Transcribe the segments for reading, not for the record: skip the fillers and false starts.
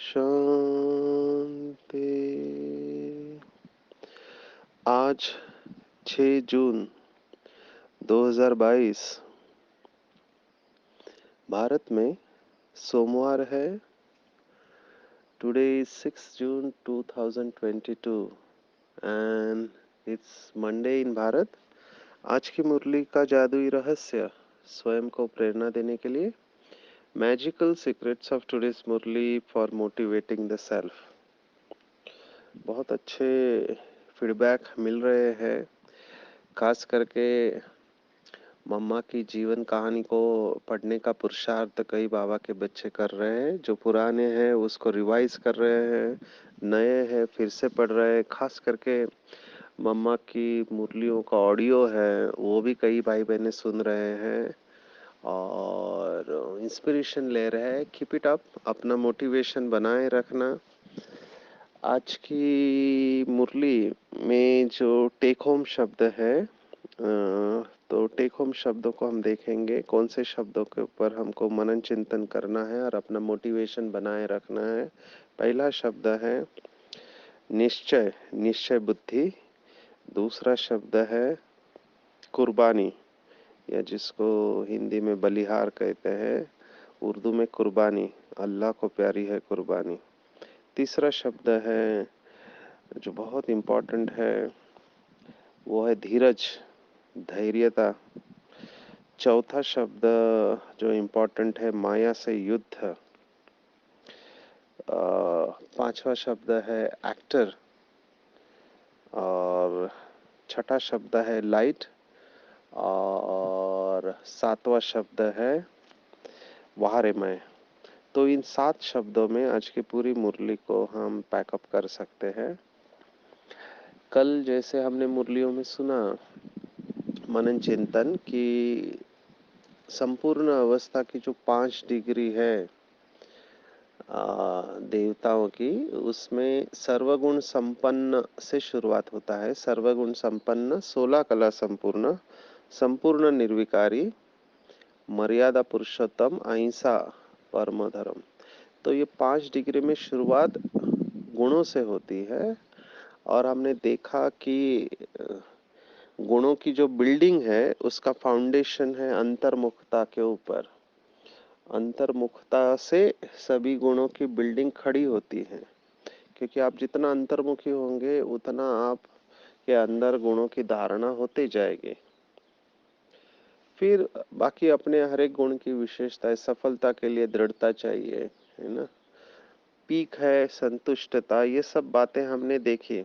शांति। आज 6 जून 2022 भारत में सोमवार है। Today is 6 June 2022 and it's Monday in Bharat. आज की मुरली का जादुई रहस्य स्वयं को प्रेरणा देने के लिए magical secrets of today's Murli for motivating the self. बहुत अच्छे फीडबैक मिल रहे हैं, खास करके मम्मा की जीवन कहानी को पढ़ने का पुरुषार्थ कई बाबा के बच्चे कर रहे हैं। जो पुराने हैं उसको रिवाइज कर रहे हैं, नए हैं फिर से पढ़ रहे हैं। खास करके मम्मा की मुरलियों का ऑडियो है वो भी कई भाई बहनें सुन रहे हैं और इंस्पिरेशन ले रहे हैं। कीप इट अप, अपना मोटिवेशन बनाए रखना। आज की मुरली में जो टेक होम शब्द है, तो टेक होम शब्दों को हम देखेंगे, कौन से शब्दों के ऊपर हमको मनन चिंतन करना है और अपना मोटिवेशन बनाए रखना है। पहला शब्द है निश्चय, निश्चय बुद्धि। दूसरा शब्द है कुर्बानी, या जिसको हिंदी में बलिहार कहते हैं, उर्दू में कुर्बानी। अल्लाह को प्यारी है कुर्बानी। तीसरा शब्द है जो बहुत इम्पोर्टेंट है वो है धीरज, धैर्यता। चौथा शब्द जो इम्पोर्टेंट है माया से युद्ध। पांचवा शब्द है एक्टर और छठा शब्द है लाइट और सातवां शब्द है वाहरेमय। तो इन 7 शब्दों में आज की पूरी मुरली को हम पैकअप कर सकते हैं। कल जैसे हमने मुरलियों में सुना मनन चिंतन की संपूर्ण अवस्था की जो 5 डिग्री है देवताओं की, उसमें सर्वगुण संपन्न से शुरुआत होता है। सर्वगुण संपन्न, 16 कला संपूर्ण, संपूर्ण निर्विकारी, मर्यादा पुरुषोत्तम, अहिंसा परम धर्म। तो ये 5 डिग्री में शुरुआत गुणों से होती है और हमने देखा कि गुणों की जो बिल्डिंग है उसका फाउंडेशन है अंतर्मुखता के ऊपर। अंतर्मुखता से सभी गुणों की बिल्डिंग खड़ी होती है, क्योंकि आप जितना अंतर्मुखी होंगे उतना आप के अंदर गुणों की धारणा होते जाएगी। फिर बाकी अपने हर एक गुण की विशेषता है। सफलता के लिए दृढ़ता चाहिए, है ना। पीक है संतुष्टता, ये सब बातें हमने देखी।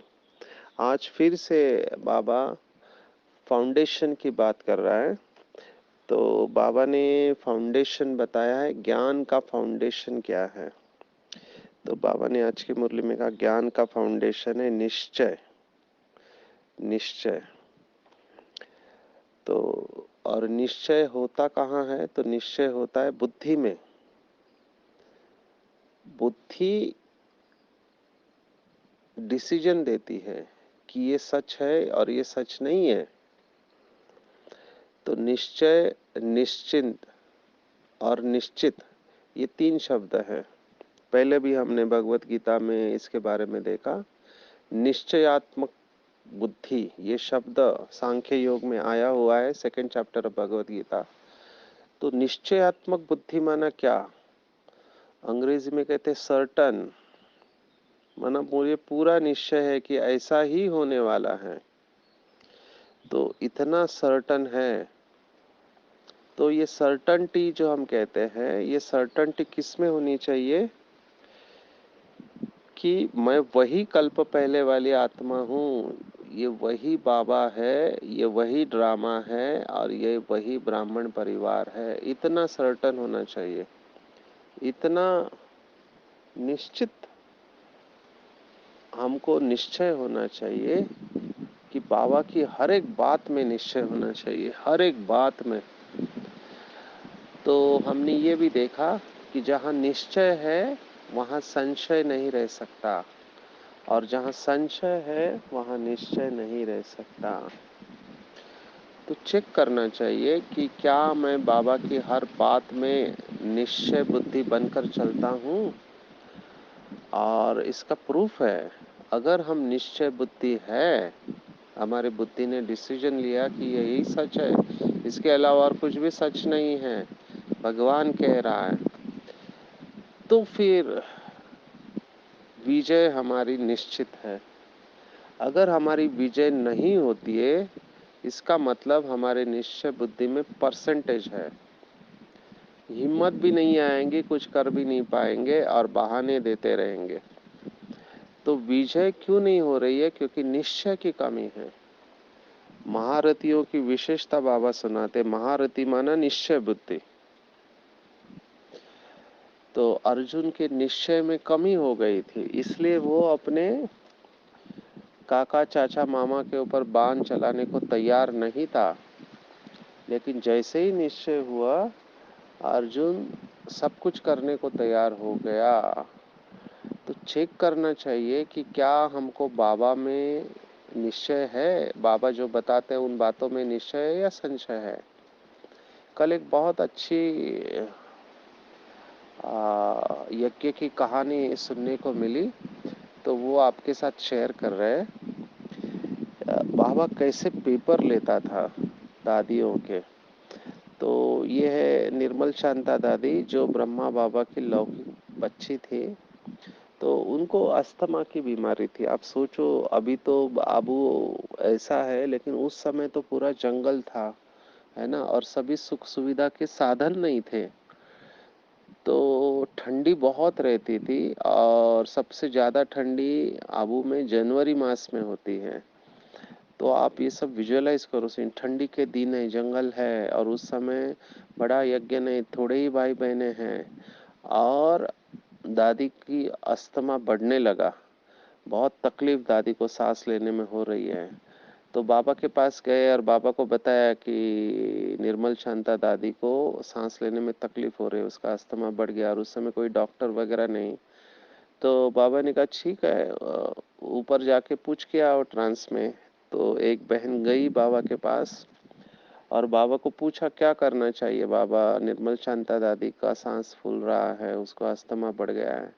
आज फिर से बाबा फाउंडेशन की बात कर रहा है। तो बाबा ने फाउंडेशन बताया है, ज्ञान का फाउंडेशन क्या है। तो बाबा ने आज की मुरली में कहा ज्ञान का फाउंडेशन है निश्चय। निश्चय तो, और निश्चय होता कहाँ है? तो निश्चय होता है बुद्धि में। बुद्धि डिसीजन देती है कि ये सच है और ये सच नहीं है। तो निश्चय, निश्चिंत और निश्चित, ये 3 शब्द हैं। पहले भी हमने भगवत गीता में इसके बारे में देखा। निश्चयात्मक बुद्धि, ये शब्द सांख्य योग में आया हुआ है, 2nd chapter of Bhagavad Gita. तो निश्चयात्मक बुद्धि माना क्या? अंग्रेजी में कहते हैं सर्टन, माना मुझे पूरा निश्चय है कि ऐसा ही होने वाला है। तो इतना सर्टन है। तो ये सर्टनटी जो हम कहते हैं, ये सर्टनटी किस में होनी चाहिए? कि मैं वही कल्प पहले वाली आत्मा हूँ, ये वही बाबा है, ये वही ड्रामा है और ये वही ब्राह्मण परिवार है। इतना सर्टन होना चाहिए, इतना निश्चित हमको निश्चय होना चाहिए कि बाबा की हर एक बात में निश्चय होना चाहिए, हर एक बात में। तो हमने ये भी देखा कि जहाँ निश्चय है वहाँ संशय नहीं रह सकता, और जहाँ संशय है वहाँ निश्चय नहीं रह सकता। तो चेक करना चाहिए कि क्या मैं बाबा की हर बात में निश्चय बुद्धि बनकर चलता हूँ। और इसका प्रूफ है, अगर हम निश्चय बुद्धि है, हमारे बुद्धि ने डिसीजन लिया कि यही सच है, इसके अलावा और कुछ भी सच नहीं है, भगवान कह रहा है, तो फिर विजय हमारी निश्चित है। अगर हमारी विजय नहीं होती है, इसका मतलब हमारे निश्चय बुद्धि में परसेंटेज है, हिम्मत भी नहीं आएंगी, कुछ कर भी नहीं पाएंगे और बहाने देते रहेंगे। तो विजय क्यों नहीं हो रही है? क्योंकि निश्चय की कमी है। महारथियों की विशेषता बाबा सुनाते, महारथी माना निश्चय बुद्धि। तो अर्जुन के निश्चय में कमी हो गई थी, इसलिए वो अपने काका चाचा मामा के ऊपर बाण चलाने को तैयार नहीं था। लेकिन जैसे ही निश्चय हुआ, अर्जुन सब कुछ करने को तैयार हो गया। तो चेक करना चाहिए कि क्या हमको बाबा में निश्चय है, बाबा जो बताते हैं उन बातों में निश्चय है या संशय है। कल एक बहुत अच्छी यज्ञ की कहानी सुनने को मिली, तो वो आपके साथ शेयर कर रहे हैं। बाबा कैसे पेपर लेता था दादियों के। तो ये है निर्मल शांता दादी, जो ब्रह्मा बाबा की लौकिक बच्ची थी। तो उनको अस्थमा की बीमारी थी। आप सोचो, अभी तो आबू ऐसा है, लेकिन उस समय तो पूरा जंगल था, है ना, और सभी सुख सुविधा के साधन नहीं थे। तो ठंडी बहुत रहती थी, और सबसे ज़्यादा ठंडी आबू में जनवरी मास में होती है। तो आप ये सब विजुअलाइज करो, ठंडी के दिन है, जंगल है, और उस समय बड़ा यज्ञ नहीं, थोड़े ही भाई बहने हैं, और दादी की अस्थमा बढ़ने लगा। बहुत तकलीफ दादी को सांस लेने में हो रही है। तो बाबा के पास गए और बाबा को बताया कि निर्मल शांता दादी को सांस लेने में तकलीफ हो रही है, उसका अस्थमा बढ़ गया, और उस समय कोई डॉक्टर वगैरह नहीं। तो बाबा ने कहा ठीक है, ऊपर जाके पूछ के आओ ट्रांस में। तो एक बहन गई बाबा के पास और बाबा को पूछा क्या करना चाहिए बाबा, निर्मल शांता दादी का सांस फूल रहा है, उसको अस्थमा बढ़ गया है।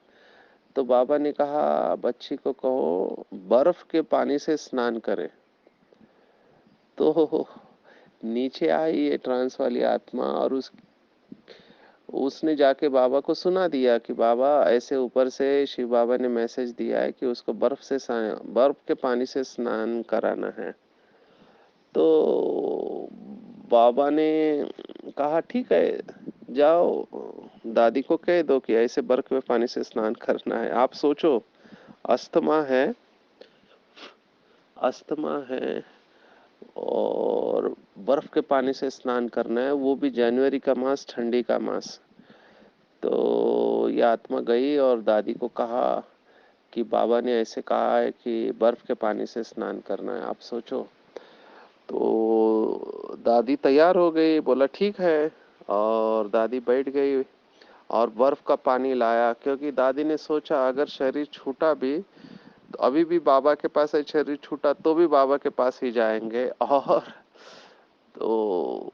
तो बाबा ने कहा बच्ची को कहो बर्फ के पानी से स्नान करे। तो नीचे आई ये ट्रांस वाली आत्मा, और उसने जाके बाबा को सुना दिया कि बाबा ऐसे ऊपर से शिव बाबा ने मैसेज दिया है कि उसको बर्फ के पानी से स्नान कराना है। तो बाबा ने कहा ठीक है, जाओ दादी को कह दो कि ऐसे बर्फ के पानी से स्नान करना है। आप सोचो, अस्थमा है, अस्थमा है, और बर्फ के पानी से स्नान करना है, वो भी जनवरी का मास, ठंडी का मास। तो ये आत्मा गई और दादी को कहा कि बाबा ने ऐसे कहा है कि बर्फ के पानी से स्नान करना है। आप सोचो। तो दादी तैयार हो गई, बोला ठीक है, और दादी बैठ गई और बर्फ का पानी लाया, क्योंकि दादी ने सोचा अगर शरीर छूटा भी तो अभी भी बाबा के पास है, शरीर छूटा तो भी बाबा के पास ही जाएंगे। और तो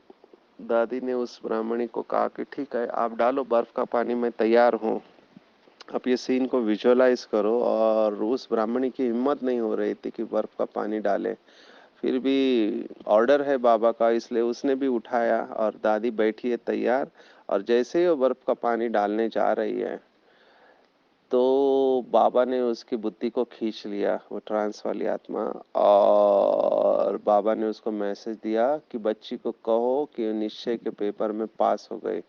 दादी ने उस ब्राह्मणी को कहा कि ठीक है, आप डालो बर्फ का पानी, मैं तैयार हूँ। आप ये सीन को विजुअलाइज करो। और उस ब्राह्मणी की हिम्मत नहीं हो रही थी कि बर्फ का पानी डाले, फिर भी ऑर्डर है बाबा का, इसलिए उसने भी उठाया और दादी बैठी है तैयार। और जैसे ही वो बर्फ का पानी डालने जा रही है, तो बाबा ने उसकी बुद्धि को खींच लिया, वो ट्रांस वाली आत्मा। और बाबा ने उसको मैसेज दिया कि बच्ची को कहो कि निश्चय के पेपर में पास हो गई,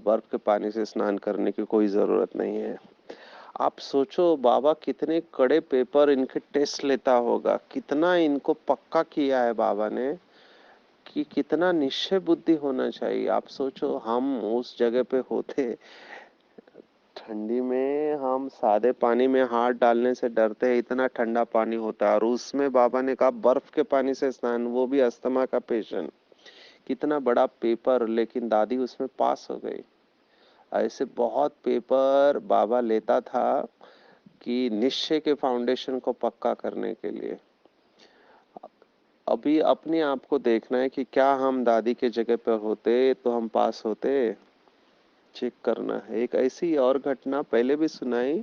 बर्फ के पानी से स्नान करने की कोई जरूरत नहीं है। आप सोचो बाबा कितने कड़े पेपर इनके टेस्ट लेता होगा, कितना इनको पक्का किया है बाबा ने, कि कितना निश्चय बुद्धि होना चाहिए। आप सोचो हम उस जगह पे होते, ठंडी में हम सादे पानी में हाथ डालने से डरते हैं, इतना ठंडा पानी होता है। और उसमें बाबा ने कहा बर्फ के पानी से स्नान, वो भी अस्थमा का पेशेंट। कितना बड़ा पेपर, लेकिन दादी उसमें पास हो गई। ऐसे बहुत पेपर बाबा लेता था कि निश्चय के फाउंडेशन को पक्का करने के लिए। अभी अपने आप को देखना है कि क्या हम दादी के जगह पर होते तो हम पास होते। चेक करना है। एक ऐसी और घटना पहले भी सुनाई,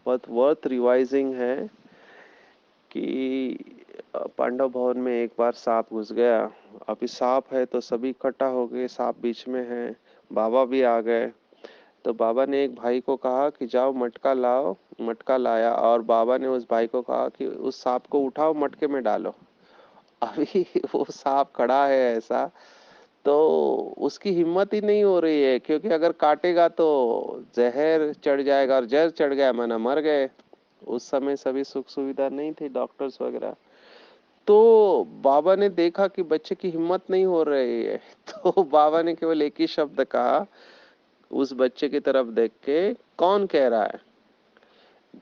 बहुत वर्थ रिवाइजिंग है कि पांडव भवन में एक बार सांप घुस गया। अभी सांप है तो सभी इकट्ठा हो गए, सांप बीच में है, बाबा भी आ गए। तो बाबा ने एक भाई को कहा कि जाओ मटका लाओ। मटका लाया और बाबा ने उस भाई को कहा कि उस सांप को उठाओ, मटके में डालो। अभी वो सांप खड़ा है ऐसा, तो उसकी हिम्मत ही नहीं हो रही है, क्योंकि अगर काटेगा तो जहर चढ़ जाएगा, और जहर चढ़ गया माना मर गए। उस समय सभी सुख सुविधा नहीं थी, डॉक्टर्स वगैरह। तो बाबा ने देखा कि बच्चे की हिम्मत नहीं हो रही है, तो बाबा ने केवल एक ही शब्द कहा उस बच्चे की तरफ देख के, कौन कह रहा है।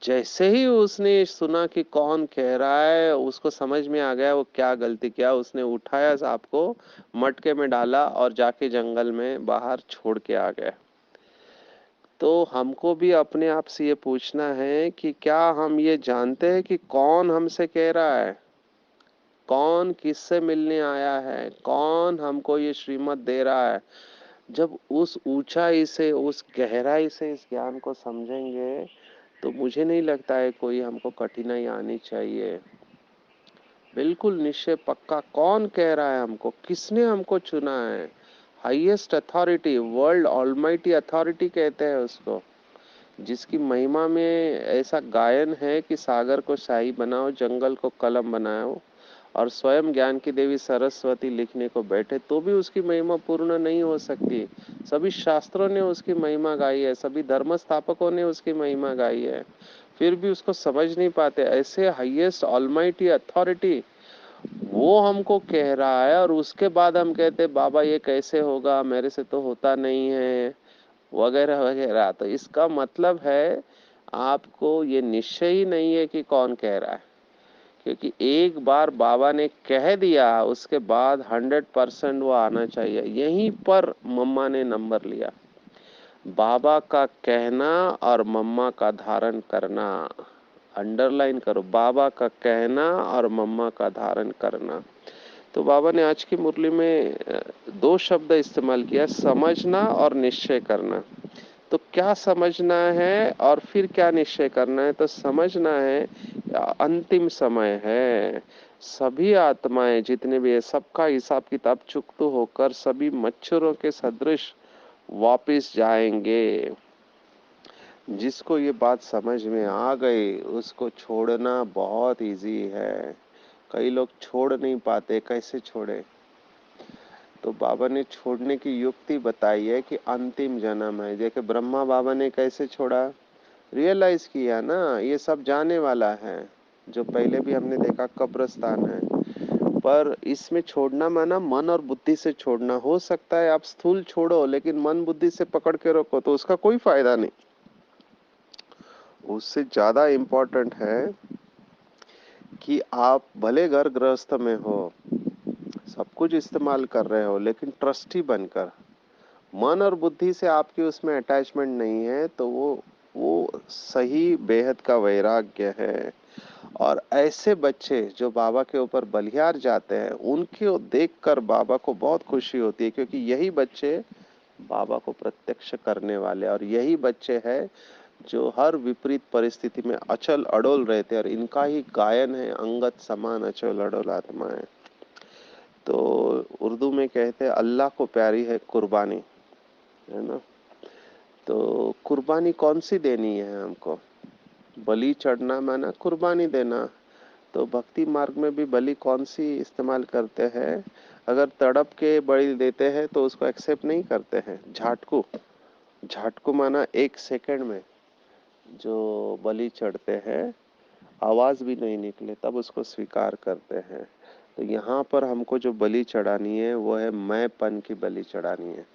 जैसे ही उसने सुना कि कौन कह रहा है, उसको समझ में आ गया वो क्या गलती किया। उसने उठाया सांप को, मटके में डाला और जाके जंगल में बाहर छोड़ के आ गया। तो हमको भी अपने आप से ये पूछना है कि क्या हम ये जानते हैं कि कौन हमसे कह रहा है, कौन किससे मिलने आया है, कौन हमको ये श्रीमत दे रहा है। जब उस ऊंचाई से, उस गहराई से इस ज्ञान को समझेंगे तो मुझे नहीं लगता है कोई हमको कठिनाई आनी चाहिए। बिल्कुल निश्चय पक्का, कौन कह रहा है हमको, किसने हमको चुना है। Highest authority, world almighty authority कहते हैं उसको, जिसकी महिमा में ऐसा गायन है कि सागर को शाही बनाओ, जंगल को कलम बनाओ, और स्वयं ज्ञान की देवी सरस्वती लिखने को बैठे तो भी उसकी महिमा पूर्ण नहीं हो सकती। सभी शास्त्रों ने उसकी महिमा गाई है, सभी धर्म स्थापकों ने उसकी महिमा गाई है, फिर भी उसको समझ नहीं पाते। ऐसे हाईएस्ट ऑलमाइटी अथॉरिटी वो हमको कह रहा है, और उसके बाद हम कहते बाबा ये कैसे होगा, मेरे से तो होता नहीं है, वगैरह वगैरह। तो इसका मतलब है आपको ये निश्चय ही नहीं है कि कौन कह रहा है, क्योंकि एक बार बाबा ने कह दिया उसके बाद 100% वो आना चाहिए। यहीं पर मम्मा ने नंबर लिया, बाबा का कहना और मम्मा का धारण करना। अंडरलाइन करो, बाबा का कहना और मम्मा का धारण करना। तो बाबा ने आज की मुरली में दो शब्द इस्तेमाल किया, समझना और निश्चय करना। तो क्या समझना है और फिर क्या निश्चय करना है। तो समझना है अंतिम समय है, सभी आत्माएं जितने भी है सबका हिसाब किताब चुकता होकर सभी मच्छरों के सदृश वापिस जाएंगे। जिसको ये बात समझ में आ गई उसको छोड़ना बहुत इजी है। कई लोग छोड़ नहीं पाते, कैसे छोड़े। तो बाबा ने छोड़ने की युक्ति बताई है कि अंतिम जन्म है। देखिए ब्रह्मा बाबा ने कैसे छोड़ा, रियलाइज किया ना ये सब जाने वाला है, जो पहले भी हमने देखा कब्रिस्तान है। पर इसमें छोड़ना माना मन और बुद्धि से छोड़ना। हो सकता है आप स्थूल छोड़ो, लेकिन मन बुद्धि से पकड़ के रखो तो उसका कोई फायदा नहीं। उससे ज्यादा इम्पोर्टेंट है कि आप भले घर गृहस्थ में हो, सब कुछ इस्तेमाल कर रहे हो, लेकिन ट्रस्टी बनकर, मन और बुद्धि से आपकी उसमें अटैचमेंट नहीं है, तो वो सही बेहद का वैराग्य है। और ऐसे बच्चे जो बाबा के ऊपर बलिहार जाते हैं, उनके देखकर बाबा को बहुत खुशी होती है, क्योंकि यही बच्चे बाबा को प्रत्यक्ष करने वाले, और यही बच्चे हैं जो हर विपरीत परिस्थिति में अचल अडोल रहते हैं। और इनका ही गायन है, अंगत समान अचल अडोल आत्माएं। तो उर्दू में कहते हैं अल्लाह को प्यारी है कुर्बानी, है ना। तो कुर्बानी कौन सी देनी है हमको, बलि चढ़ना माना कुर्बानी देना। तो भक्ति मार्ग में भी बलि कौन सी इस्तेमाल करते हैं, अगर तड़प के बलि देते हैं तो उसको एक्सेप्ट नहीं करते हैं। झाटकू, झाटकू माना 1 सेकंड में जो बलि चढ़ते हैं, आवाज भी नहीं निकले तब उसको स्वीकार करते हैं। तो यहाँ पर हमको जो बलि चढ़ानी है वो है मैंपन की बलि चढ़ानी है,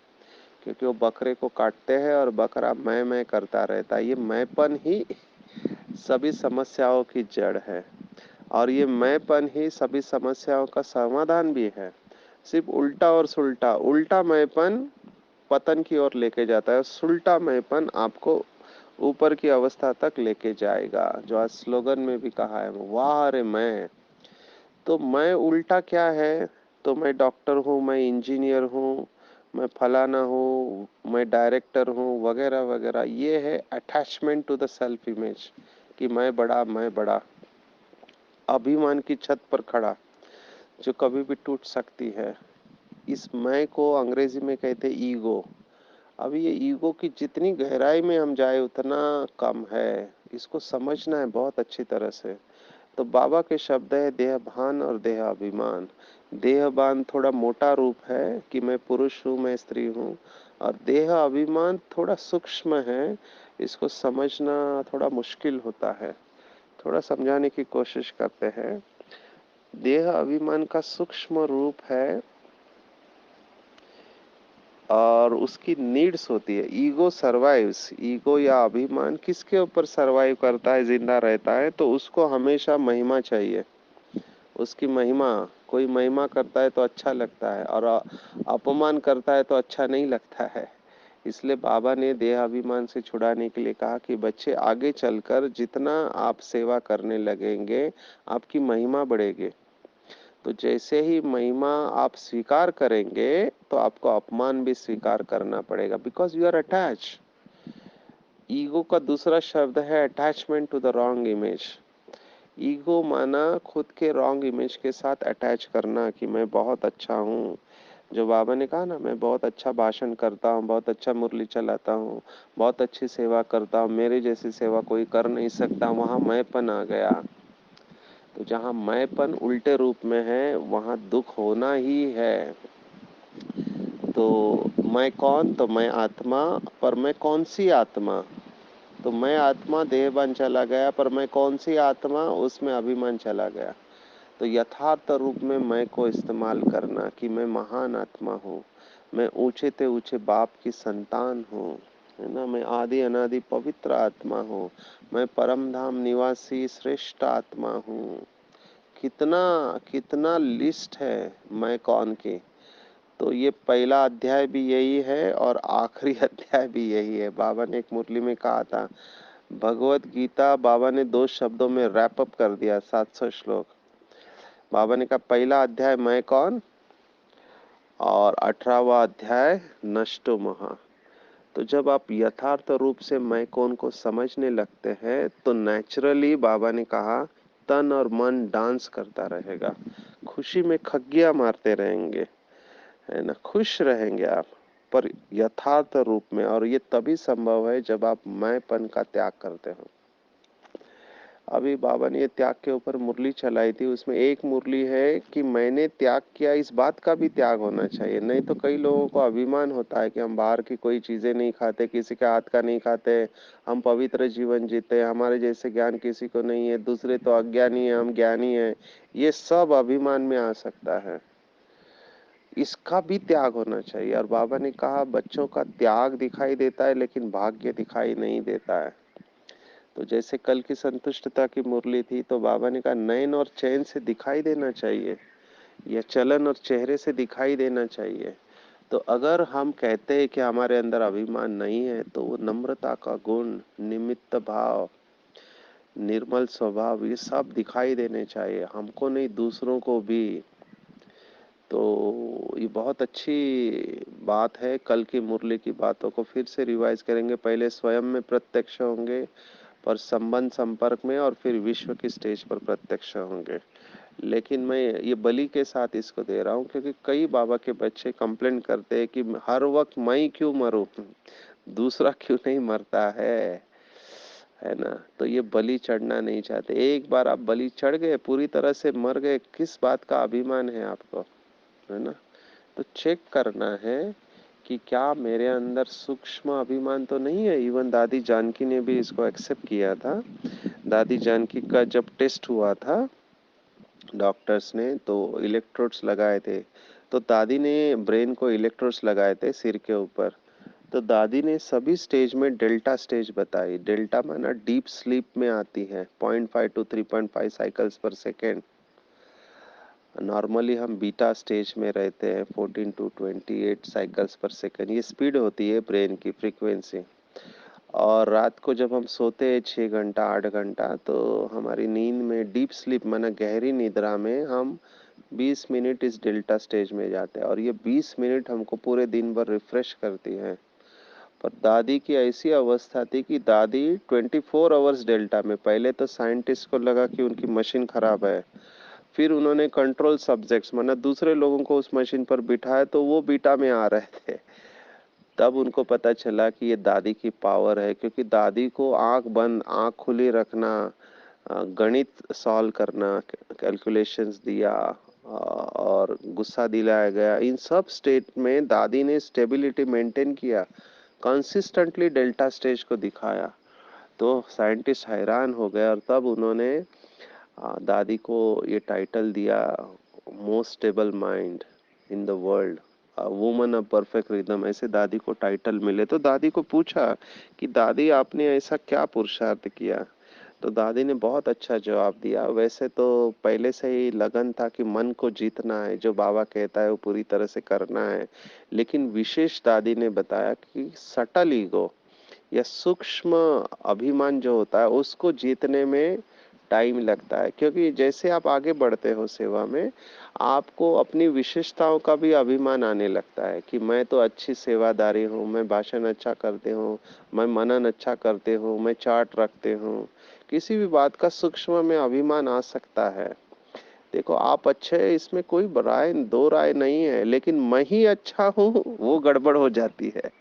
क्योंकि वो बकरे को काटते हैं और बकरा मैं करता रहता है। ये मैंपन ही सभी समस्याओं की जड़ है और ये मैंपन ही सभी समस्याओं का समाधान भी है। सिर्फ उल्टा और सुल्टा, उल्टा मैंपन पतन की ओर लेके जाता है, सुल्टा मैंपन आपको ऊपर की अवस्था तक लेके जाएगा। जो आज स्लोगन में भी कहा है, वाह रे मैं। तो मैं उल्टा क्या है? तो मैं डॉक्टर हूँ, मैं इंजीनियर हूँ, मैं फलाना हूँ, मैं डायरेक्टर हूँ, वगैरह वगैरह। ये है attachment to the self image कि मैं बड़ा, अभिमान की छत पर खड़ा, जो कभी भी टूट सकती है। इस मैं को अंग्रेजी में कहते हैं ईगो। अब ये ईगो की जितनी गहराई में हम जाए उतना कम है। इसको समझना है बहुत अच्छी तरह से। तो बाबा के शब्द है देहभान और देह अभिमान। देहभान थोड़ा मोटा रूप है कि मैं पुरुष हूँ, मैं स्त्री हूँ, और देह अभिमान थोड़ा सूक्ष्म है। इसको समझना थोड़ा मुश्किल होता है। थोड़ा समझाने की कोशिश करते हैं। देह अभिमान का सूक्ष्म रूप है और उसकी नीड्स होती है। ईगो सर्वाइव्स, ईगो या अभिमान किसके ऊपर सर्वाइव करता है, जिंदा रहता है? तो उसको हमेशा महिमा चाहिए। उसकी महिमा, कोई महिमा करता है तो अच्छा लगता है और अपमान करता है तो अच्छा नहीं लगता है। इसलिए बाबा ने देह अभिमान से छुड़ाने के लिए कहा कि बच्चे आगे चलकर जितना आप सेवा करने लगेंगे आपकी महिमा बढ़ेगी। तो जैसे ही महिमा आप स्वीकार करेंगे तो आपको अपमान भी स्वीकार करना पड़ेगा, because you are attach. Ego का दूसरा शब्द है attachment to the wrong image. Ego माना खुद के रॉन्ग इमेज के साथ अटैच करना कि मैं बहुत अच्छा हूँ। जो बाबा ने कहा ना, मैं बहुत अच्छा भाषण करता हूँ, बहुत अच्छा मुरली चलाता हूँ, बहुत अच्छी सेवा करता हूँ, मेरे जैसी सेवा कोई कर नहीं सकता, वहां मैंपन आ गया। तो जहां मैंपन उल्टे रूप में है वहां दुख होना ही है। तो मैं कौन? तो मैं आत्मा। पर मैं कौन सी आत्मा? तो मैं आत्मा देहभान चला गया, पर मैं कौन सी आत्मा? उसमें अभिमान चला गया। तो यथार्थ रूप में मैं को इस्तेमाल करना कि मैं महान आत्मा हूँ, मैं ऊंचे ते ऊंचे बाप की संतान हूँ, है ना, मैं आदि अनादि पवित्र आत्मा हूँ, मैं परम धाम निवासी श्रेष्ठ आत्मा हूँ। कितना कितना लिस्ट है मैं कौन की। तो ये पहला अध्याय भी यही है और आखिरी अध्याय भी यही है। बाबा ने एक मुरली में कहा था, भगवत गीता बाबा ने 2 शब्दों में रैप अप कर दिया, 700 श्लोक। बाबा ने कहा पहला अध्याय मैं कौन और 18वां अध्याय नष्टो महा। तो जब आप यथार्थ रूप से मैं कौन को समझने लगते हैं तो नेचुरली बाबा ने कहा तन और मन डांस करता रहेगा, खुशी में खग्गियां मारते रहेंगे, है ना, खुश रहेंगे आप, पर यथार्थ रूप में। और ये तभी संभव है जब आप मैंपन का त्याग करते हो। अभी बाबा ने ये त्याग के ऊपर मुरली चलाई थी, उसमें एक मुरली है कि मैंने त्याग किया, इस बात का भी त्याग होना चाहिए। नहीं तो कई लोगों को अभिमान होता है कि हम बाहर की कोई चीजें नहीं खाते, किसी के हाथ का नहीं खाते, हम पवित्र जीवन जीते, हमारे जैसे ज्ञान किसी को नहीं है, दूसरे तो अज्ञानी है, हम ज्ञानी है। ये सब अभिमान में आ सकता है, इसका भी त्याग होना चाहिए। और बाबा ने कहा बच्चों का त्याग दिखाई देता है लेकिन भाग्य दिखाई नहीं देता है। तो जैसे कल की संतुष्टता की मुरली थी, तो बाबा ने कहा नयन और चैन से दिखाई देना चाहिए, या चलन और चेहरे से दिखाई देना चाहिए। तो अगर हम कहते हैं कि हमारे अंदर अभिमान नहीं है, तो वो नम्रता का गुण, निमित्त भाव, निर्मल स्वभाव, ये सब दिखाई देने चाहिए, हमको नहीं दूसरों को भी। तो ये बहुत अच्छी बात है। कल की मुरली की बातों को फिर से रिवाइज करेंगे। पहले स्वयं में प्रत्यक्ष होंगे, पर संबंध संपर्क में, और फिर विश्व की स्टेज पर प्रत्यक्ष होंगे। लेकिन मैं ये बलि के साथ इसको दे रहा हूँ क्योंकि कई बाबा के बच्चे कंप्लेन करते हैं कि हर वक्त मैं क्यों मरूं, दूसरा क्यों नहीं मरता है ना। तो ये बलि चढ़ना नहीं चाहते। एक बार आप बलि चढ़ गए, पूरी तरह से मर गए, किस बात का अभिमान है आपको, है ना। तो चेक करना है कि क्या मेरे अंदर सूक्ष्म अभिमान तो नहीं है। इवन दादी जानकी ने भी इसको एक्सेप्ट किया था। दादी जानकी का जब टेस्ट हुआ था डॉक्टर्स ने, तो इलेक्ट्रोड्स लगाए थे, तो दादी ने ब्रेन को इलेक्ट्रोड्स लगाए थे सिर के ऊपर। तो दादी ने सभी स्टेज में डेल्टा स्टेज बताई। डेल्टा माना डीप स्लीप में आती है, 0.5 to 3.5 साइकिल्स पर सेकेंड। नॉर्मली हम बीटा स्टेज में रहते हैं, 14 to 28 साइकिल्स पर सेकेंड। ये स्पीड होती है ब्रेन की, फ्रीक्वेंसी। और रात को जब हम सोते हैं 6 घंटा 8 घंटा, तो हमारी नींद में डीप स्लीप माना गहरी निद्रा में हम 20 मिनट इस डेल्टा स्टेज में जाते हैं, और ये 20 मिनट हमको पूरे दिन भर रिफ्रेश करती है। पर दादी की ऐसी अवस्था थी कि दादी 24 आवर्स डेल्टा में। पहले तो साइंटिस्ट को लगा कि उनकी मशीन खराब है, फिर उन्होंने कंट्रोल सब्जेक्ट्स माना दूसरे लोगों को उस मशीन पर बिठाया, तो वो बीटा में आ रहे थे। तब उनको पता चला कि ये दादी की पावर है, क्योंकि दादी को आंख बंद आंख खुली रखना, गणित सॉल्व करना, कैलकुलेशंस दिया, और गुस्सा दिलाया गया, इन सब स्टेट में दादी ने स्टेबिलिटी मेंटेन किया, कंसिस्टेंटली डेल्टा स्टेज को दिखाया। तो साइंटिस्ट हैरान हो गए, और तब उन्होंने दादी को ये टाइटल दिया, most stable mind in the world, woman of perfect rhythm, ऐसे दादी को टाइटल मिले। तो दादी को पूछा कि दादी आपने ऐसा क्या पुरुषार्थ किया? तो दादी ने बहुत अच्छा जवाब दिया। वैसे तो पहले से ही लगन था कि मन को जीतना है, जो बाबा कहता है वो पूरी तरह से करना है, लेकिन विशेष दादी ने बताया कि सटल ईगो या सूक्ष्म अभिमान जो होता है उसको जीतने में टाइम लगता है, क्योंकि जैसे आप आगे बढ़ते हो सेवा में, आपको अपनी विशेषताओं का भी अभिमान आने लगता है कि मैं तो अच्छी सेवादारी हूँ, मैं भाषण अच्छा करते हूँ, मैं मनन अच्छा करते हूँ, मैं चार्ट रखते हूँ। किसी भी बात का सूक्ष्म में अभिमान आ सकता है। देखो, आप अच्छे हैं, इसमें कोई राय दो राय नहीं है, लेकिन मैं ही अच्छा हूँ वो गड़बड़ हो जाती है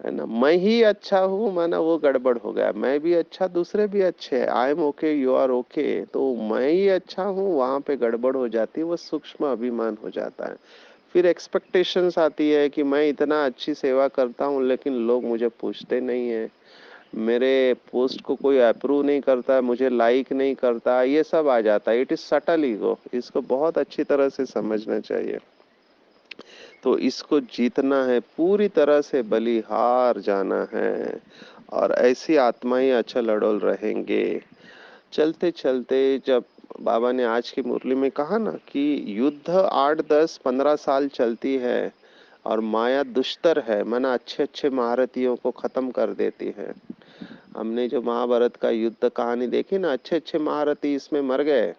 ना। मैं ही अच्छा हूँ माना वो गड़बड़ हो गया। मैं भी अच्छा, दूसरे भी अच्छे हैं, I am okay, you are okay, तो मैं ही अच्छा हूँ वहां पे गड़बड़ हो जाती है, वो सूक्ष्म अभिमान हो जाता है। फिर एक्सपेक्टेशंस आती है कि मैं इतना अच्छी सेवा करता हूँ लेकिन लोग मुझे पूछते नहीं है, मेरे पोस्ट को कोई अप्रूव नहीं करता, मुझे लाइक नहीं करता, ये सब आ जाता है। इट इज सटल ईगो, इसको बहुत अच्छी तरह से समझना चाहिए। तो इसको जीतना है, पूरी तरह से बलिहार जाना है, और ऐसी आत्माएं अचल अडोल रहेंगे। चलते चलते, जब बाबा ने आज की मुरली में कहा ना कि युद्ध 8 10 15 साल चलती है, और माया दुष्टर है, माना अच्छे अच्छे महारथियों को खत्म कर देती है। हमने जो महाभारत का युद्ध कहानी देखी ना, अच्छे अच्छे महारथी इसमें मर गए,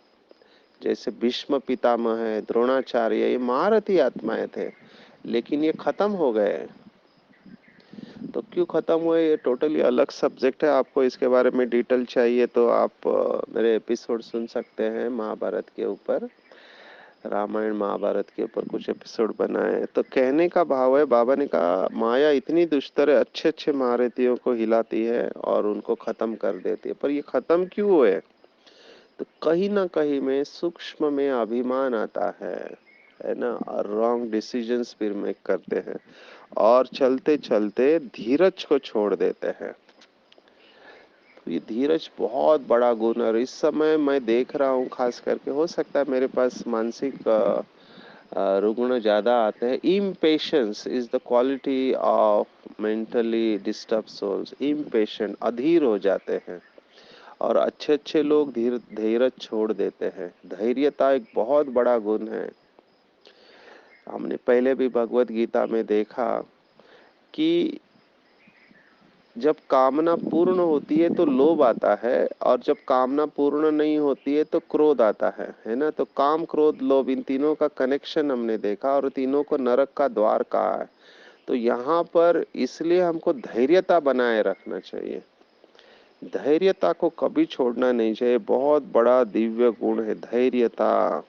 जैसे भीष्म पितामह है, द्रोणाचार्य, ये महारथी आत्माएं थे, लेकिन ये खत्म हो गए। तो क्यों खत्म हुए, ये टोटली अलग सब्जेक्ट है। आपको इसके बारे में डिटेल चाहिए तो आप मेरे एपिसोड सुन सकते हैं महाभारत के ऊपर, रामायण महाभारत के ऊपर कुछ एपिसोड बनाए। तो कहने का भाव है, बाबा ने कहा माया इतनी दुष्टर है, अच्छे अच्छे महारथियों को हिलाती है और उनको खत्म कर देती है। पर ये खत्म क्यों हुए? तो कहीं ना कहीं में सूक्ष्म में अभिमान आता है ना, और रॉन्ग डिसीजंस फिर मेक करते हैं, और चलते चलते धीरज को छोड़ देते हैं। तो ये धीरज बहुत बड़ा गुण है, और इस समय मैं देख रहा हूँ, खास करके हो सकता है मेरे पास मानसिक रुग्ण ज्यादा आते हैं। Impatience is the quality of mentally disturb souls. Impatient, अधीर हो जाते हैं, और अच्छे अच्छे लोग धीरज छोड़ देते हैं। धैर्यता एक बहुत बड़ा गुण है। हमने पहले भी भगवत गीता में देखा कि जब कामना पूर्ण होती है तो लोभ आता है, और जब कामना पूर्ण नहीं होती है तो क्रोध आता है ना। तो काम क्रोध लोभ, इन तीनों का कनेक्शन हमने देखा, और तीनों को नरक का द्वार कहा है। तो यहाँ पर इसलिए हमको धैर्यता बनाए रखना चाहिए, धैर्यता को कभी छोड़ना नहीं चाहिए। बहुत बड़ा दिव्य गुण है धैर्यता।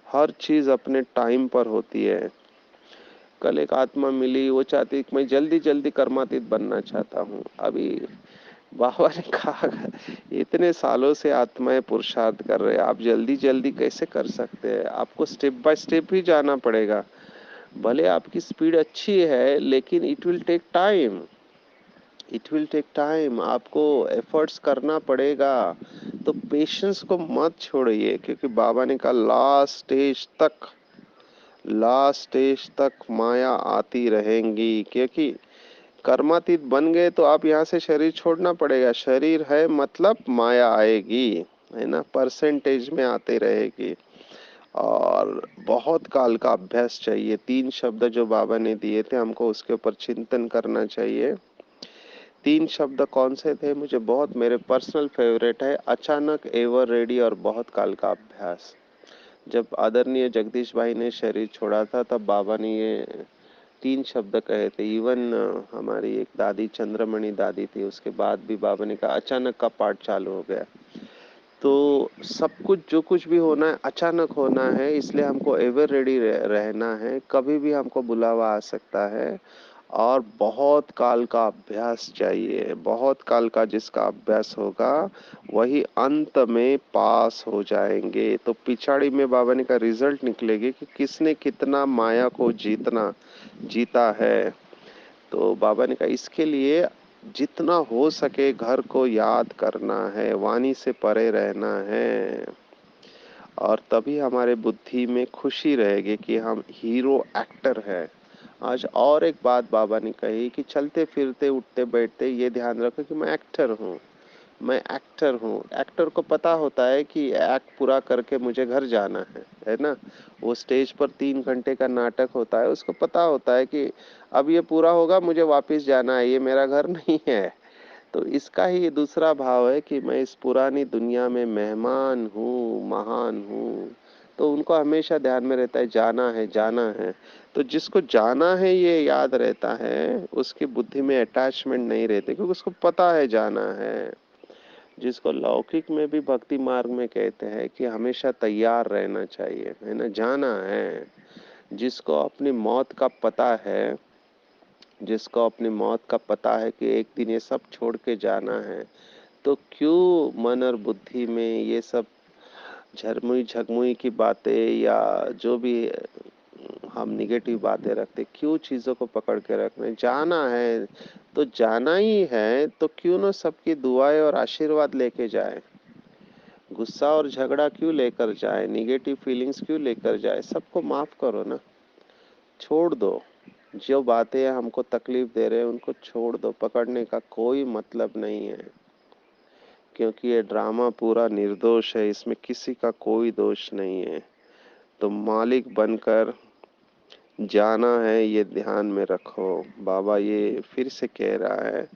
हर चीज अपने टाइम पर होती है। कल एक आत्मा मिली, वो चाहती कि मैं जल्दी जल्दी कर्मातीत बनना चाहता हूँ। अभी बाबा ने कहा इतने सालों से आत्माएं पुरुषार्थ कर रहे हैं, आप जल्दी जल्दी कैसे कर सकते हैं? आपको स्टेप बाय स्टेप ही जाना पड़ेगा। भले आपकी स्पीड अच्छी है, लेकिन it will take time, it will take time, आपको एफर्ट्स करना पड़ेगा। तो पेशेंस को मत छोड़िए, क्योंकि बाबा ने कहा लास्ट स्टेज तक माया आती रहेंगी, क्योंकि कर्मातीत बन गए तो आप यहाँ से शरीर छोड़ना पड़ेगा। शरीर है मतलब माया आएगी, है ना, परसेंटेज में आते रहेगी। और बहुत काल का अभ्यास चाहिए। 3 शब्द जो बाबा ने दिए थे हमको, उसके ऊपर चिंतन करना चाहिए। 3 शब्द कौन से थे? मुझे बहुत, मेरे पर्सनल फेवरेट है, अचानक, एवर रेडी और बहुत काल का अभ्यास। जब आदरणीय जगदीश भाई ने शरीर छोड़ा था तब बाबा ने ये 3 शब्द कहे थे। इवन हमारी एक दादी, चंद्रमणि दादी थी, उसके बाद भी बाबा ने कहा, अचानक का पाठ चालू हो गया। तो सब कुछ, जो कुछ भी होना है अचानक होना है, इसलिए हमको एवर रेडी रहना है। कभी भी हमको बुलावा आ सकता है। और बहुत काल का अभ्यास चाहिए। बहुत काल का जिसका अभ्यास होगा वही अंत में पास हो जाएंगे। तो पिछाड़ी में बाबा ने का रिजल्ट निकलेगी कि किसने कितना माया को जीता है। तो बाबा ने कहा इसके लिए जितना हो सके घर को याद करना है, वाणी से परे रहना है, और तभी हमारे बुद्धि में खुशी रहेगी कि हम हीरो एक्टर है। आज और एक बात बाबा ने कही कि चलते फिरते उठते बैठते ये ध्यान रखो कि मैं एक्टर हूँ। मैं एक्टर हूँ। एक्टर को पता होता है कि एक्ट पूरा करके मुझे घर जाना है ना। वो स्टेज पर 3 घंटे का नाटक होता है, उसको पता होता है कि अब ये पूरा होगा, मुझे वापस जाना है, ये मेरा घर नहीं है। तो इसका ही दूसरा भाव है कि मैं इस पुरानी दुनिया में मेहमान हूँ, महान हूँ। तो उनको हमेशा ध्यान में रहता है जाना है, जाना है। तो जिसको जाना है ये याद रहता है, उसकी बुद्धि में अटैचमेंट नहीं रहती, क्योंकि उसको पता है जाना है। जिसको लौकिक में भी भक्ति मार्ग में कहते हैं कि हमेशा तैयार रहना चाहिए, है ना, जाना है। जिसको अपनी मौत का पता है, जिसको अपनी मौत का पता है कि एक दिन ये सब छोड़ के जाना है, तो क्यों मन और बुद्धि में ये सब झरमुई झगमुई की बातें या जो भी हम निगेटिव बातें रखते, क्यों चीजों को पकड़ के रखना? जाना है तो जाना ही है, तो क्यों ना सबकी दुआएं और आशीर्वाद लेके जाए। गुस्सा और झगड़ा क्यों लेकर जाए, निगेटिव फीलिंग्स क्यों लेकर जाए? सबको माफ करो ना, छोड़ दो। जो बातें हमको तकलीफ दे रहे हैं उनको छोड़ दो, पकड़ने का कोई मतलब नहीं है। क्योंकि ये ड्रामा पूरा निर्दोष है, इसमें किसी का कोई दोष नहीं है। तो मालिक बनकर जाना है, ये ध्यान में रखो। बाबा ये फिर से कह रहा है।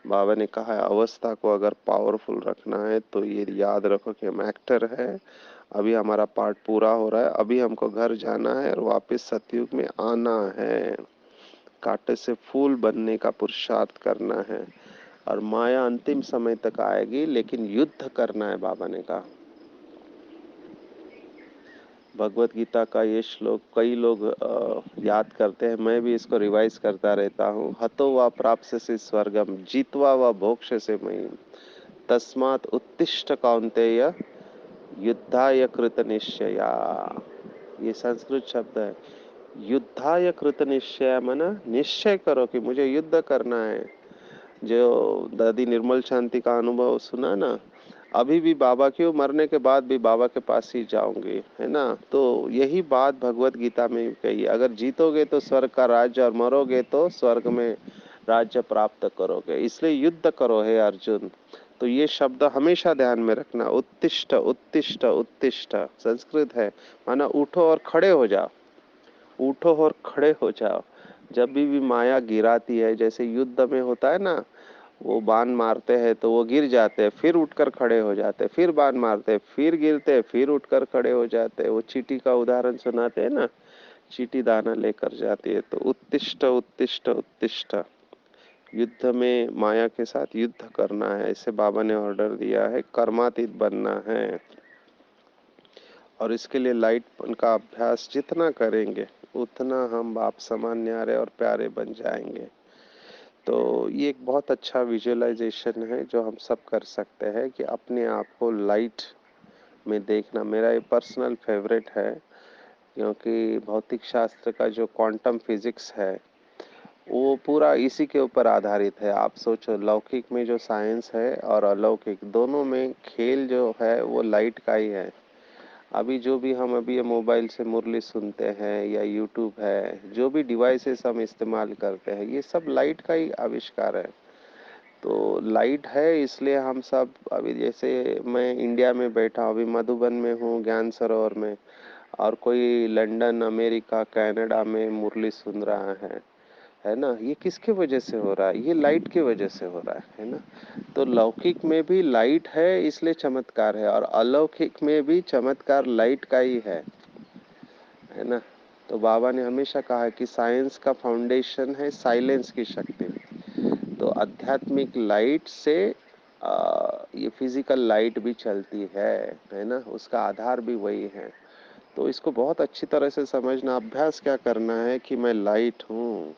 बाबा ने कहा है अवस्था को अगर पावरफुल रखना है तो ये याद रखो कि हम एक्टर है। अभी हमारा पार्ट पूरा हो रहा है, अभी हमको घर जाना है और वापस सतयुग में आना है। कांटे से फूल बनने का पुरुषार्थ करना है। और माया अंतिम समय तक आएगी, लेकिन युद्ध करना है, बाबा ने कहा। भगवत गीता का ये श्लोक कई लोग याद करते हैं, मैं भी इसको रिवाइज करता रहता हूँ। हतो वा प्राप्स्यसि स्वर्गम जीत्वा वा भोक्ष्यसे महीम् तस्मात् उत्तिष्ठ कौन्तेय युद्धाय कृत निश्चया। ये संस्कृत शब्द है। युद्धाय कृत निश्चय माना निश्चय करो कि मुझे युद्ध करना है। जो दादी निर्मल शांति का अनुभव सुना ना, अभी भी बाबा क्यों, मरने के बाद भी बाबा के पास ही जाऊंगी, है ना। तो यही बात भगवत गीता में भी कही, अगर जीतोगे तो स्वर्ग का राज्य और मरोगे तो स्वर्ग में राज्य प्राप्त करोगे। इसलिए युद्ध करो हे अर्जुन। तो ये शब्द हमेशा ध्यान में रखना, उत्तिष्ठ उत्तिष्ठ उत्तिष्ठ संस्कृत है, माना उठो और खड़े हो जाओ। उठो और खड़े हो जाओ। जब भी माया गिराती है, जैसे युद्ध में होता है ना, वो बाण मारते हैं तो वो गिर जाते हैं, फिर उठकर खड़े हो जाते हैं, फिर बाण मारते हैं, फिर गिरते हैं, फिर उठकर खड़े हो जाते हैं। वो चींटी का उदाहरण सुनाते हैं ना, चींटी दाना लेकर जाती है। तो उत्तिष्ठ उत्तिष्ठ उत्तिष्ठ, युद्ध में माया के साथ युद्ध करना है, ऐसे बाबा ने ऑर्डर दिया है। कर्मातीत बनना है, और इसके लिए लाइट का अभ्यास जितना करेंगे उतना हम बाप समान न्यारे और प्यारे बन जाएंगे। तो ये एक बहुत अच्छा विजुअलाइजेशन है जो हम सब कर सकते हैं कि अपने आप को लाइट में देखना। मेरा ये पर्सनल फेवरेट है, क्योंकि भौतिक शास्त्र का जो क्वांटम फिजिक्स है वो पूरा इसी के ऊपर आधारित है। आप सोचो, लौकिक में जो साइंस है और अलौकिक दोनों में खेल जो है वो लाइट का ही है। अभी जो भी हम अभी ये मोबाइल से मुरली सुनते हैं या यूट्यूब है, जो भी डिवाइसेस हम इस्तेमाल करते हैं, ये सब लाइट का ही आविष्कार है। तो लाइट है इसलिए हम सब अभी, जैसे मैं इंडिया में बैठा हूँ, अभी मधुबन में हूँ, ज्ञान सरोवर में, और कोई लंदन, अमेरिका, कनाडा में मुरली सुन रहा है ना। ये किसके वजह से हो रहा है? ये लाइट की वजह से हो रहा है ना। तो लौकिक में भी लाइट है इसलिए चमत्कार है, और अलौकिक में भी चमत्कार लाइट का ही है ना। तो बाबा ने हमेशा कहा है कि साइंस का फाउंडेशन है साइलेंस की शक्ति। तो आध्यात्मिक लाइट से ये फिजिकल लाइट भी चलती है ना, उसका आधार भी वही है। तो इसको बहुत अच्छी तरह से समझना, अभ्यास क्या करना है कि मैं लाइट हूँ,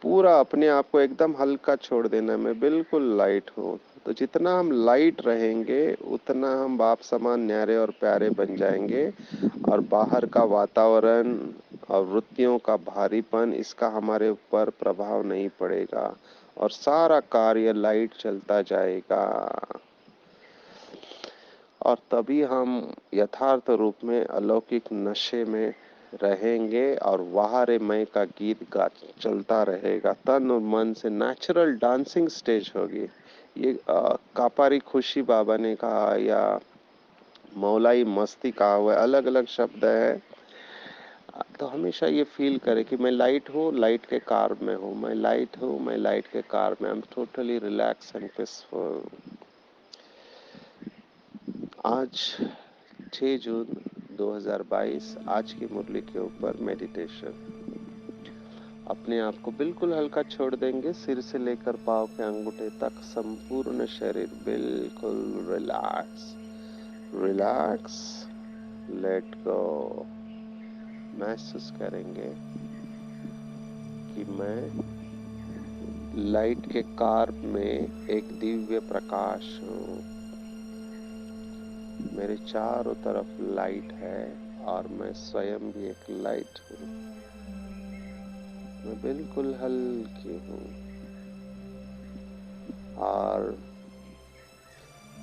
पूरा अपने आप को एकदम हल्का छोड़ देना, मैं बिल्कुल लाइट हूँ। तो जितना हम लाइट रहेंगे उतना हम बाप समान न्यारे और प्यारे बन जाएंगे, और बाहर का वातावरण और वृत्तियों का भारीपन, इसका हमारे ऊपर प्रभाव नहीं पड़ेगा, और सारा कार्य लाइट चलता जाएगा। और तभी हम यथार्थ रूप में अलौकिक नशे में रहेंगे, और वाहरे मय का गीत गा चलता रहेगा, तन और मन से नेचुरल डांसिंग स्टेज होगी। ये कापारी खुशी बाबा ने कहा, या मौलाई मस्ती कहा हुआ है, अलग अलग शब्द है। तो हमेशा ये फील करे कि मैं लाइट हूँ, लाइट के कार में हूँ, मैं लाइट हूँ, मैं लाइट के कार में, I am totally relax and peaceful. आज 6 जून 2022, आज की मुरली के ऊपर मेडिटेशन। अपने आप को बिल्कुल हल्का छोड़ देंगे, सिर से लेकर पाँव के अंगूठे तक संपूर्ण शरीर बिल्कुल रिलैक्स, रिलैक्स, लेट गो। महसूस करेंगे कि मैं लाइट के कार में एक दिव्य प्रकाश हूँ, मेरे चारों तरफ लाइट है, और मैं स्वयं भी एक लाइट हूँ। मैं बिल्कुल हल्की हूँ, और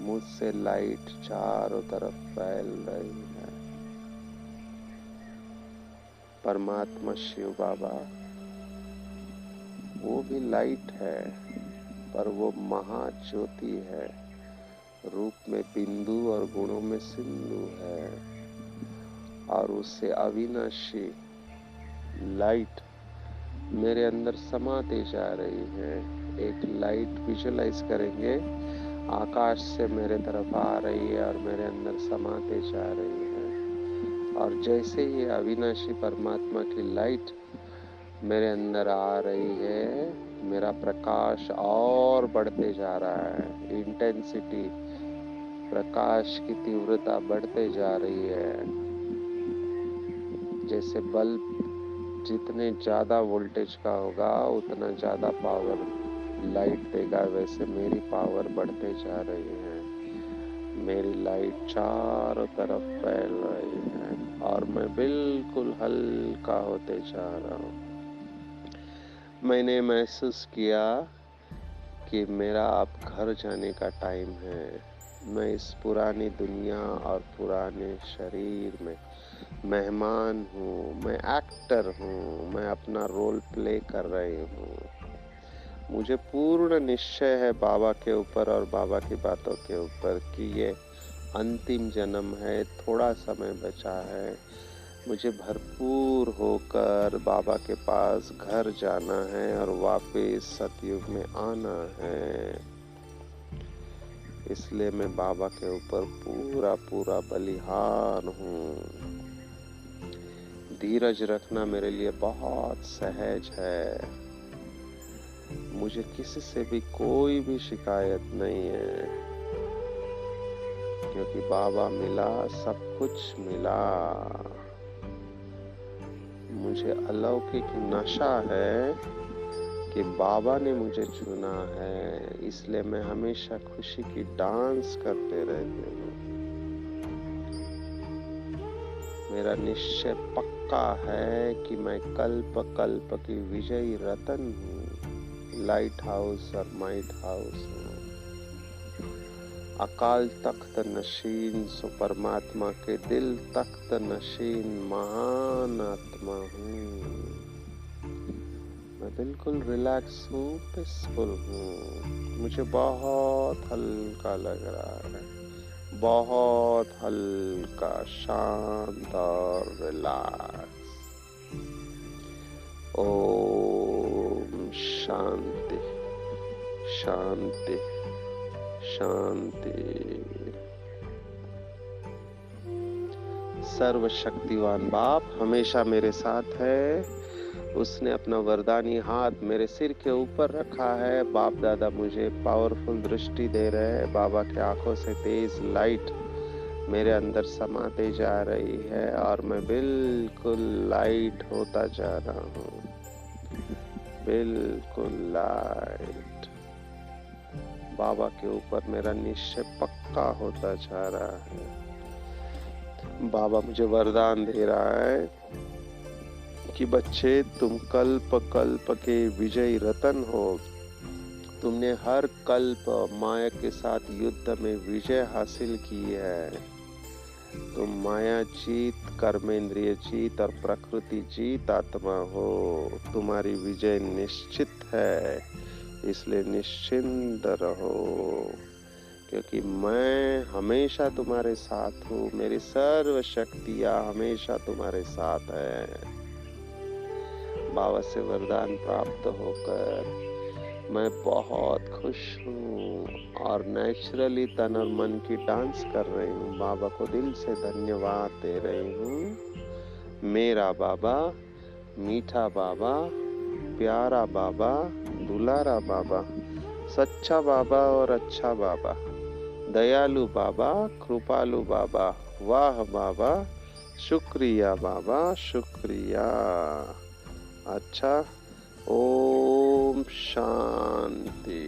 मुझसे लाइट चारों तरफ फैल रही है। परमात्मा शिव बाबा, वो भी लाइट है, पर वो महाज्योति है, रूप में बिंदु और गुणों में सिंधु है, और उससे अविनाशी लाइट मेरे अंदर समाते जा रही है। एक लाइट विजुअलाइज करेंगे, आकाश से मेरे तरफ आ रही है और मेरे अंदर समाते जा रही है, और जैसे ही अविनाशी परमात्मा की लाइट मेरे अंदर आ रही है, मेरा प्रकाश और बढ़ते जा रहा है, इंटेंसिटी, प्रकाश की तीव्रता बढ़ते जा रही है। जैसे बल्ब जितने ज्यादा वोल्टेज का होगा उतना ज्यादा पावर लाइट देगा, वैसे मेरी पावर बढ़ते जा रही है। मेरी लाइट चारों तरफ फैल रही है, और मैं बिल्कुल हल्का होते जा रहा हूँ। मैंने महसूस किया कि मेरा अब घर जाने का टाइम है। मैं इस पुरानी दुनिया और पुराने शरीर में मेहमान हूँ, मैं एक्टर हूँ, मैं अपना रोल प्ले कर रही हूँ। मुझे पूर्ण निश्चय है बाबा के ऊपर और बाबा की बातों के ऊपर कि ये अंतिम जन्म है, थोड़ा समय बचा है, मुझे भरपूर होकर बाबा के पास घर जाना है और वापस सतयुग में आना है। इसलिए मैं बाबा के ऊपर पूरा पूरा बलिहान हूँ। धीरज रखना मेरे लिए बहुत सहज है। मुझे किसी से भी कोई भी शिकायत नहीं है, क्योंकि बाबा मिला, सब कुछ मिला। मुझे अलौकिक नशा है कि बाबा ने मुझे चुना है, इसलिए मैं हमेशा खुशी की डांस करते रहती हूँ। मेरा निश्चय पक्का है कि मैं कल्प कल्प की विजयी रतन हूँ, लाइट हाउस और माइट हाउस हूँ। अकाल तख्त नशीन सो परमात्मा के दिल तख्त नशीन महान आत्मा हूँ। मैं बिल्कुल रिलैक्स हूँ, पीसफुल हूँ। मुझे बहुत हल्का लग रहा है, बहुत हल्का, शांत और रिलैक्स। ओम शांति शांति शांति। सर्वशक्तिवान बाप हमेशा मेरे साथ है। उसने अपना वरदानी हाथ मेरे सिर के ऊपर रखा है। बाप दादा मुझे पावरफुल दृष्टि दे रहे हैं। बाबा के आंखों से तेज लाइट मेरे अंदर समाते जा रही है और मैं बिल्कुल लाइट होता जा रहा हूँ, बिल्कुल लाइट। बाबा के ऊपर मेरा निश्चय पक्का होता जा रहा है। बाबा मुझे वरदान दे रहा है कि बच्चे, तुम कल्प कल्प के विजयी रतन हो। तुमने हर कल्प माया के साथ युद्ध में विजय हासिल की है। तुम माया जीत, कर्मेंद्रिय जीत और प्रकृति जीत आत्मा हो। तुम्हारी विजय निश्चित है, इसलिए निश्चिंत रहो, क्योंकि मैं हमेशा तुम्हारे साथ हूँ। मेरी सर्व शक्तियाँ हमेशा तुम्हारे साथ है। बाबा से वरदान प्राप्त होकर मैं बहुत खुश हूँ और नेचुरली तन और मन की डांस कर रही हूँ। बाबा को दिल से धन्यवाद दे रही हूँ। मेरा बाबा, मीठा बाबा, प्यारा बाबा, दुलारा बाबा, सच्चा बाबा और अच्छा बाबा, दयालु बाबा, कृपालु बाबा, वाह बाबा, शुक्रिया बाबा, शुक्रिया। अच्छा, ओम शांति।